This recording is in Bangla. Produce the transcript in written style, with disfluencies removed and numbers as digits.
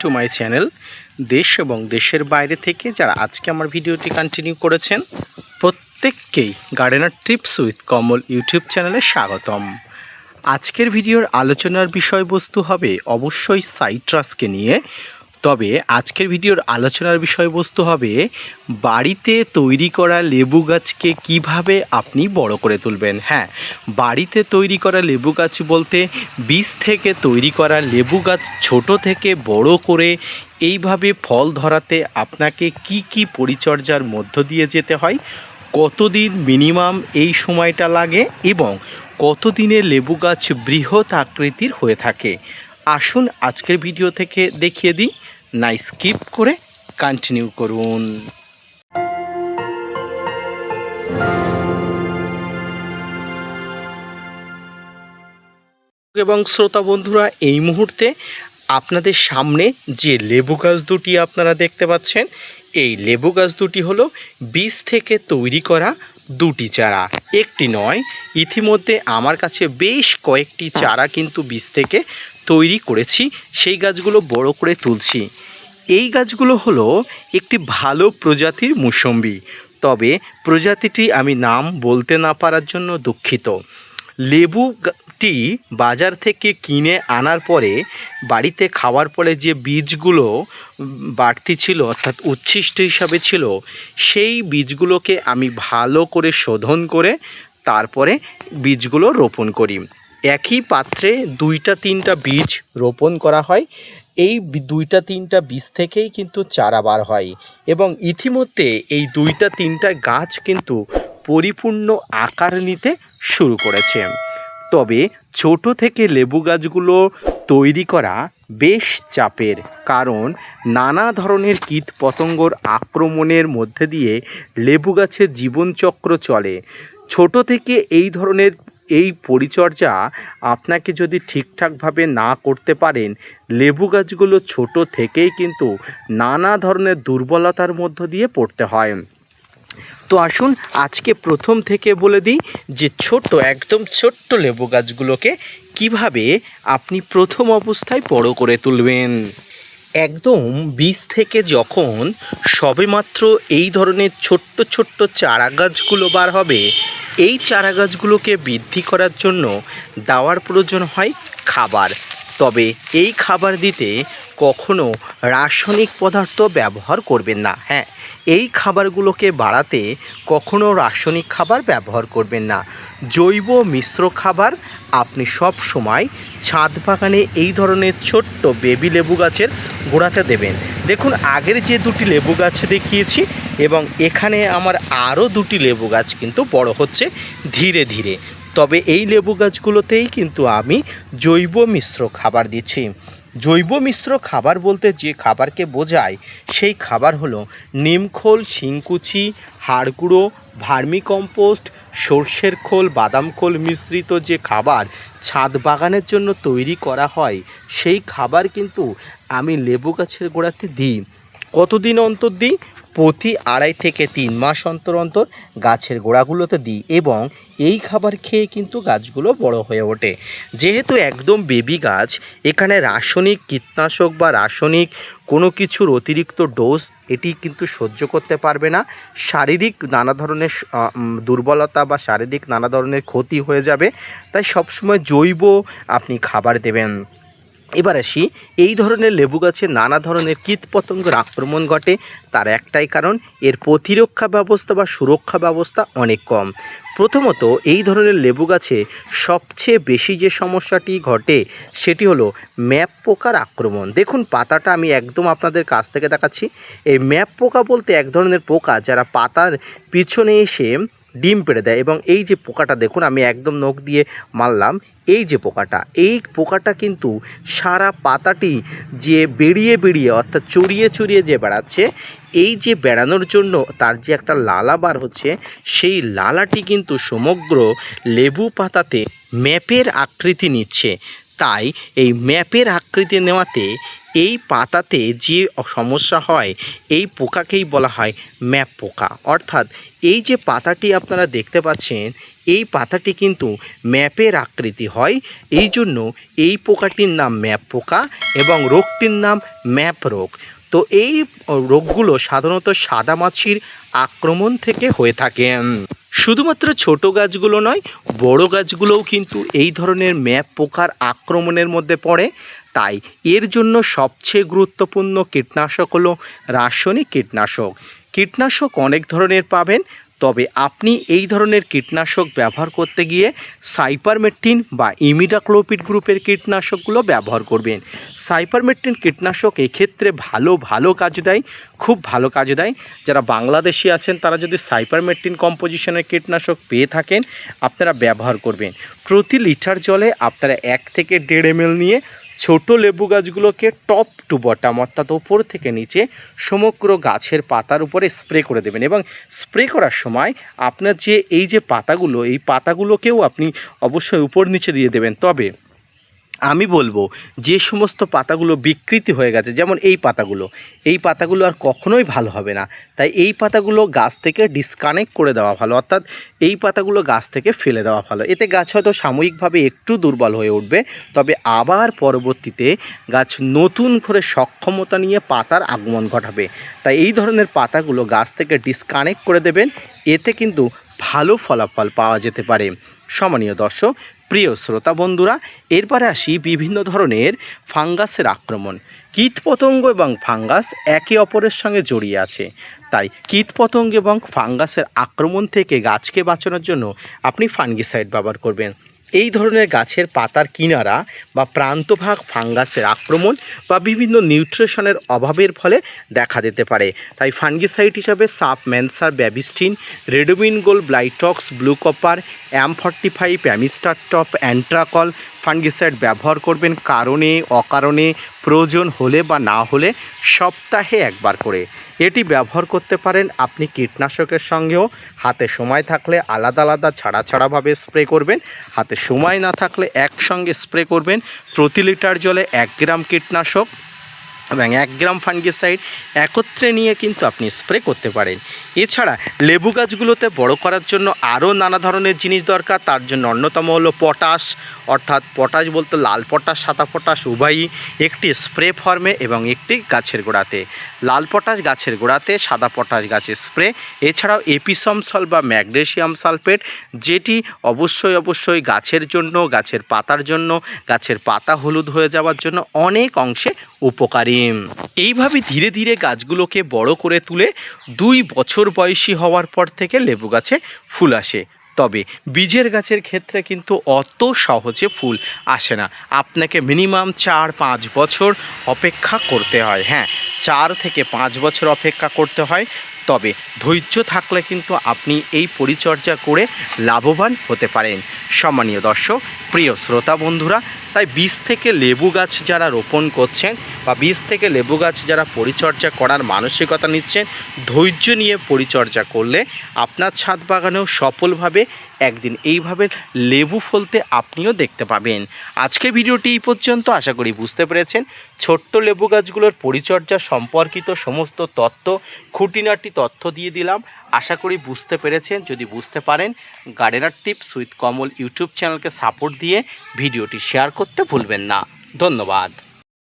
To my channel. দেশ এবং দেশের বাইরে থেকে যারা আজকে আমার ভিডিওটি কন্টিনিউ করেছেন প্রত্যেককেই gardener TRIPS with Kamal YouTube চ্যানেলে স্বাগতম। আজকের ভিডিওর আলোচনার বিষয়বস্তু হবে অবশ্যই সাইট্রাসকে নিয়ে। তবে আজকের ভিডিওর আলোচনার বিষয়বস্তু হবে বাড়িতে তৈরি করা লেবু গাছকে কিভাবে আপনি বড় করে তুলবেন। হ্যাঁ, বাড়িতে তৈরি করা লেবু গাছ বলতে বীজ থেকে তৈরি করা লেবু গাছ ছোট থেকে বড় করে এইভাবে ফল ধরাতে আপনাকে কি কি পরিচর্যার মধ্য দিয়ে যেতে হয়, কতদিন মিনিমাম এই সময়টা লাগে এবং কতদিনে লেবু গাছ বৃহৎ আকৃতির হয়ে থাকে। আসুন আজকের ভিডিও থেকে দেখিয়ে দিই, না স্কিপ করে কন্টিনিউ করুন। এবং শ্রোতা বন্ধুরা, এই মুহূর্তে আপনাদের সামনে যে লেবু গাছ দুটি আপনারা দেখতে পাচ্ছেন, এই লেবু গাছ দুটি হলো বীজ থেকে তৈরি করা দুটি চারা, একটি নয়। ইতিমধ্যে আমার কাছে বেশ কয়েকটি চারা কিন্তু বীজ থেকে তৈরি করেছি, সেই গাছগুলো বড় করে তুলছি। এই গাছগুলো হলো একটি ভালো প্রজাতির মৌসুম্বি, তবে প্রজাতিটি আমি নাম বলতে না পারার জন্য দুঃখিত। লেবুটি বাজার থেকে কিনে আনার পরে বাড়িতে খাওয়ার পরে যে বীজগুলো বাড়তি ছিল অর্থাৎ উচ্ছিষ্ট হিসাবে ছিল, সেই বীজগুলোকে আমি ভালো করে শোধন করে তারপরে বীজগুলো রোপণ করি। একই পাত্রে 2-3টা বীজ রোপণ করা হয়। এই 2-3টা বীজ থেকেই কিন্তু চারা বার হয় এবং ইতিমধ্যে এই 2-3টা গাছ কিন্তু পরিপূর্ণ আকার নিতে শুরু করেছে। তবে ছোট থেকে লেবু গাছগুলো তৈরি করা বেশ চাপের, কারণ নানা ধরনের কীট পতঙ্গর আক্রমণের মধ্যে দিয়ে লেবু গাছের জীবনচক্র চলে। ছোট থেকে এই ধরনের পরিচর্যা আপনাকে যদি ঠিকঠাকভাবে না করতে পারেন, লেবু গাছগুলো ছোট থেকেই কিন্তু নানা ধরনের দুর্বলতার মধ্য দিয়ে পড়তে হয়। তো আসুন আজকে প্রথম থেকে বলে দিই যে একদম ছোট্ট লেবু গাছগুলোকে কিভাবে আপনি প্রথম অবস্থায় বড় করে তুলবেন। একদম বীজ থেকে যখন সবেমাত্র এই ধরনের ছোট্ট ছোট্ট চারা গাছগুলো বার হবে, এই চারা গাছগুলোকে বৃদ্ধি করার জন্য দেওয়ার প্রয়োজন হয় খাবার। তবে এই খাবার দিতে কখনো রাসায়নিক পদার্থ ব্যবহার করবেন না। হ্যাঁ, এই খাবারগুলোকে বাড়াতে কখনো রাসায়নিক খাবার ব্যবহার করবেন না। জৈব মিশ্র খাবার আপনি সব সময় ছাদ বাগানে এই ধরনের ছোট্ট বেবি লেবু গাছের গোড়াতে দেবেন। দেখুন, আগের যে দুটি লেবু গাছ দেখিয়েছি এবং এখানে আমার আরও দুটি লেবু গাছ কিন্তু বড় হচ্ছে ধীরে ধীরে। তবে এই লেবু গাছগুলোতেই কিন্তু আমি জৈব মিশ্র খাবার দিচ্ছি। জৈব মিশ্র খাবার বলতে যে খাবারকে বোঝায়, সেই খাবার হলো নিমখোল, শিংকুচি, হাড়গুঁড়ো, ভার্মিকম্পোস্ট, সর্ষের খোল, বাদাম খোল মিশ্রিত যে খাবার ছাদ বাগানের জন্য তৈরি করা হয়, সেই খাবার কিন্তু আমি লেবু গাছের গোড়াতে দিই। কতদিন অন্তর দিই? প্রতি 2.5 থেকে 3 মাস অন্তর অন্তর গাছের গোড়াগুলোতে দিই এবং এই খাবার খেয়ে কিন্তু গাছগুলো বড় হয়ে ওঠে। যেহেতু একদম বেবি গাছ, এখানে রাসায়নিক কীটনাশক বা রাসায়নিক কোনো কিছুর অতিরিক্ত ডোজ এটি কিন্তু সহ্য করতে পারবে না। শারীরিক নানা ধরনের দুর্বলতা বা শারীরিক নানা ধরনের ক্ষতি হয়ে যাবে। তাই সবসময় জৈব আপনি খাবার দেবেন। এবার আসি, এই ধরনের লেবু গাছে নানা ধরনের কীটপতঙ্গের আক্রমণ ঘটে, তার একটাই কারণ এর প্রতিরক্ষা ব্যবস্থা বা সুরক্ষা ব্যবস্থা অনেক কম। প্রথমত, এই ধরনের লেবু গাছে সবচেয়ে বেশি যে সমস্যাটি ঘটে সেটি হলো ম্যাপ পোকার আক্রমণ। দেখুন, পাতাটা আমি একদম আপনাদের কাছ থেকে দেখাচ্ছি। এই ম্যাপ পোকা বলতে এক ধরনের পোকা যারা পাতার পিছনে এসে ডিম পেড়ে দেয় এবং এই যে পোকাটা দেখুন, আমি একদম নখ দিয়ে মারলাম, এই যে পোকাটা কিন্তু সারা পাতাটি যে বেরিয়ে বেরিয়ে অর্থাৎ চড়িয়ে চড়িয়ে যে বেড়াচ্ছে, এই যে বেড়ানোর জন্য তার যে একটা লালা বার হচ্ছে, সেই লালাটি কিন্তু সমগ্র লেবু পাতাতে ম্যাপের আকৃতি নিচ্ছে। তাই এই ম্যাপের আকৃতি নেওয়াতে এই পাতাতে যে সমস্যা হয় এই পোকাকেই বলা হয় ম্যাপ পোকা। অর্থাৎ এই যে পাতাটি আপনারা দেখতে পাচ্ছেন এই পাতাটি কিন্তু ম্যাপের আকৃতি হয়, এই জন্য এই পোকাটির নাম ম্যাপ পোকা এবং রোগটির নাম ম্যাপ রোগ। তো এই রোগগুলো সাধারণত সাদামাছির আক্রমণ থেকে হয়ে থাকে। শুধুমাত্র ছোট গাছগুলো নয়, বড় গাছগুলোও কিন্তু এই ধরনের ম্যাপ পোকার আক্রমণের মধ্যে পড়ে। তাই এর জন্য সবচেয়ে গুরুত্বপূর্ণ কীটনাশক হলো রাসায়নিক কীটনাশক। কীটনাশক অনেক ধরনের পাবেন, তবে আপনি এই ধরনের কীটনাশক ব্যবহার করতে গিয়ে সাইপারমেট্রিন বা ইমিডাক্লোপিড গ্রুপের কীটনাশকগুলো ব্যবহার করবেন। সাইপারমেট্রিন কীটনাশক এক্ষেত্রে ভালো কাজ দেয়, খুব ভালো কাজ দেয়। যারা বাংলাদেশি আছেন তারা যদি সাইপারমেট্রিন কম্পোজিশনের কীটনাশক পেয়ে থাকেন আপনারা ব্যবহার করবেন। প্রতি লিটার জলে আপনারা 1 থেকে 1.5 ml নিয়ে ছোট লেবু গাছগুলোকে টপ টু বটম অর্থাৎ ওপর থেকে নিচে সমগ্র গাছের পাতার উপরে স্প্রে করে দেবেন। এবং স্প্রে করার সময় আপনার যে এই যে পাতাগুলো এই পাতাগুলোকেও আপনি অবশ্যই উপর নিচে দিয়ে দেবেন। তবে আমি বলবো যে সমস্ত পাতাগুলো বিকৃতি হয়ে গেছে, যেমন এই পাতাগুলো আর কখনোই ভালো হবে না। তাই এই পাতাগুলো গাছ থেকে ডিসকানেক্ট করে দেওয়া ভালো, অর্থাৎ এই পাতাগুলো গাছ থেকে ফেলে দেওয়া ভালো। এতে গাছ হয়তো সাময়িকভাবে একটু দুর্বল হয়ে উঠবে, তবে আবার পরবর্তীতে গাছ নতুন করে সক্ষমতা নিয়ে পাতার আগমন ঘটাবে। তাই এই ধরনের পাতাগুলো গাছ থেকে ডিসকানেক্ট করে দেবেন, এতে কিন্তু ভালো ফলাফল পাওয়া যেতে পারে। সম্মানীয় দর্শক, প্রিয় শ্রোতা বন্ধুরা, এরপরে আসি বিভিন্ন ধরনের ফাঙ্গাসের আক্রমণ। কীটপতঙ্গ এবং ফাঙ্গাস একে অপরের সঙ্গে জড়িয়ে আছে, তাই কীটপতঙ্গ এবং ফাঙ্গাসের আক্রমণ থেকে গাছকে বাঁচানোর জন্য আপনি ফাঙ্গিসাইড ব্যবহার করবেন। এই ধরনের গাছের পাতার কিনারা বা প্রান্তভাগ ফাঙ্গাসের আক্রমণ বা বিভিন্ন নিউট্রিশনের অভাবের ফলে দেখা দিতে পারে। তাই ফাঙ্গিসাইড হিসাবে সাপ ম্যানসার, Bavistin, Ridomil gold, Blitox, blue copper, M45, Amistar top, Antracol fungicide ব্যবহার করবেন কারণে অকারণে, প্রয়োজন হলে বা না হলে সপ্তাহে একবার করে। এটি ব্যবহার করতে পারেন আপনি কীটনাশকের সঙ্গেও। হাতে সময় থাকলে আলাদা ছাড়াভাবে স্প্রে করবেন, হাতে সময় না থাকলে একসঙ্গে স্প্রে করবেন। প্রতি লিটার জলে 1 গ্রাম কীটনাশক এবং 1 গ্রাম ফাঙ্গিসাইড একত্রে নিয়ে কিন্তু আপনি স্প্রে করতে পারেন। এছাড়া লেবু গাছগুলোতে বড় করার জন্য আরও নানা ধরনের জিনিস দরকার। তার জন্য অন্যতম হলো পটাশ, অর্থাৎ পটাশ বলতে লাল পটাশ, সাদা পটাশ উভয়ই, একটি স্প্রে ফর্মে এবং একটি গাছের গোড়াতে। লাল পটাশ গাছের গোড়াতে, সাদা পটাশ গাছের স্প্রে। এছাড়াও এপিসম সল বা ম্যাগনেসিয়াম সালফেট, যেটি অবশ্যই গাছের জন্য, গাছের পাতার জন্য, গাছের পাতা হলুদ হয়ে যাওয়ার জন্য অনেক অংশে উপকারী। এইভাবে ধীরে ধীরে গাছগুলোকে বড় করে তুলে 2 বছর বয়সী হওয়ার পর থেকে লেবু গাছে ফুল আসে। তবে বীজের গাছের ক্ষেত্রে কিন্তু অত সহজে ফুল আসে না, আপনাকে মিনিমাম 4-5 বছর অপেক্ষা করতে হয়। হ্যাঁ, 4 থেকে 5 বছর অপেক্ষা করতে হয়। তবে ধৈর্য থাকলে কিন্তু আপনি এই পরিচর্যা করে লাভবান হতে পারেন। সম্মানীয় দর্শক, প্রিয় শ্রোতা বন্ধুরা, তাই বীজ থেকে লেবু গাছ যারা রোপণ করছেন বা বীজ থেকে লেবু গাছ যারা পরিচর্যা করার মানসিকতা নিচ্ছেন, ধৈর্য নিয়ে পরিচর্যা করলে আপনার ছাদ বাগানেও সফলভাবে একদিন এইভাবে লেবু ফলতে আপনিও দেখতে পাবেন। আজকে ভিডিওটি এই পর্যন্ত, আশা করি বুঝতে পেরেছেন। ছোট্ট লেবু গাছগুলোর পরিচর্যা সম্পর্কিত সমস্ত তথ্য, খুঁটিনাটি তথ্য দিয়ে দিলাম। আশা করি বুঝতে পেরেছেন। যদি বুঝতে পারেন, gardener tips with Kamal YouTube চ্যানেলকে সাপোর্ট দিয়ে ভিডিওটি শেয়ার করতে ভুলবেন না। ধন্যবাদ।